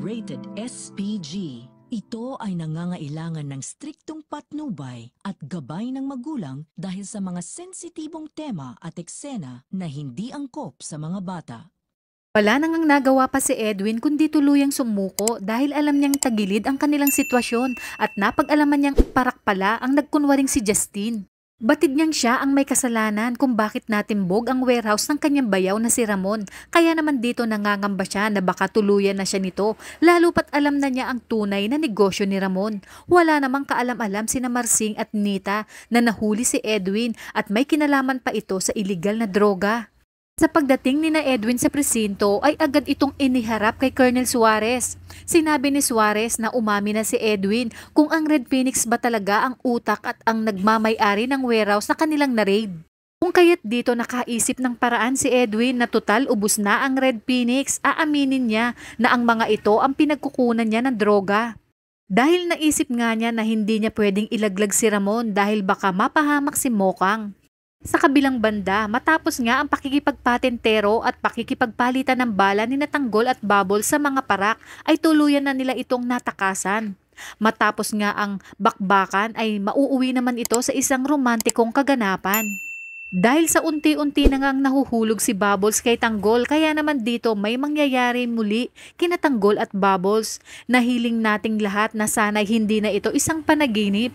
rated SPG. Ito ay nangangailangan ng striktong patnubay at gabay ng magulang dahil sa mga sensitibong tema at eksena na hindi angkop sa mga bata. Wala nang nagawa pa si Edwin kundi tuluyang sumuko dahil alam niyang tagilid ang kanilang sitwasyon at napag-alaman niyang parak pala ang nagkunwaring si Justine. Batid niyang siya ang may kasalanan kung bakit natimbog ang warehouse ng kanyang bayaw na si Ramon. Kaya naman dito nangangamba siya na baka tuluyan na siya nito, lalo pat alam na niya ang tunay na negosyo ni Ramon. Wala namang kaalam-alam sina Marsing at Nita na nahuli si Edwin at may kinalaman pa ito sa iligal na droga. Sa pagdating ni na Edwin sa presinto ay agad itong iniharap kay Colonel Suarez. Sinabi ni Suarez na umami na si Edwin kung ang Red Phoenix ba talaga ang utak at ang nagmamay-ari ng warehouse na kanilang na-raid. Kung kaya't dito nakaisip ng paraan si Edwin na total ubos na ang Red Phoenix, aaminin niya na ang mga ito ang pinagkukunan niya ng droga. Dahil naisip nga niya na hindi niya pwedeng ilaglag si Ramon dahil baka mapahamak si Mokang. Sa kabilang banda, matapos nga ang pakikipagpatentero at pakikipagpalitan ng bala ni Natanggol at Bubble sa mga parak ay tuluyan na nila itong natakasan. Matapos nga ang bakbakan ay mauuwi naman ito sa isang romantikong kaganapan. Dahil sa unti-unti na ngang nahuhulog si Bubbles kay Tanggol, kaya naman dito may mangyayari muli kina Tanggol at Bubbles. Nahiling nating lahat na sana'y hindi na ito isang panaginip.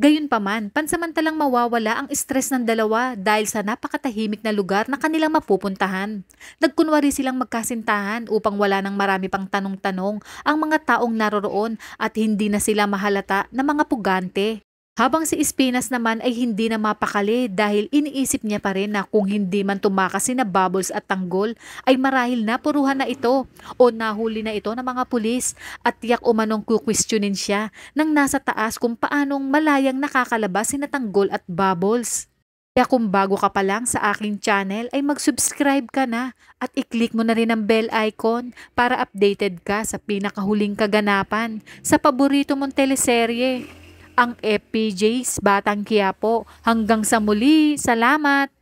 Gayunpaman, pansamantalang mawawala ang stress ng dalawa dahil sa napakatahimik na lugar na kanilang mapupuntahan. Nagkunwari silang magkasintahan upang wala nang marami pang tanong-tanong ang mga taong naroroon at hindi na sila mahalata na mga pugante. Habang si Espinas naman ay hindi na mapakali dahil iniisip niya pa rin na kung hindi man tumakas sina Bubbles at Tanggol ay marahil napuruhan na ito o nahuli na ito ng mga pulis at tiyak umanong kukwestiyonin siya nang nasa taas kung paanong malayang nakakalabas sina Tanggol at Bubbles. Kaya kung bago ka pa lang sa aking channel ay mag-subscribe ka na at i-click mo na rin ang bell icon para updated ka sa pinakahuling kaganapan sa paborito mong teleserye. Ang FPJ's Batang Quiapo. Hanggang sa muli, salamat!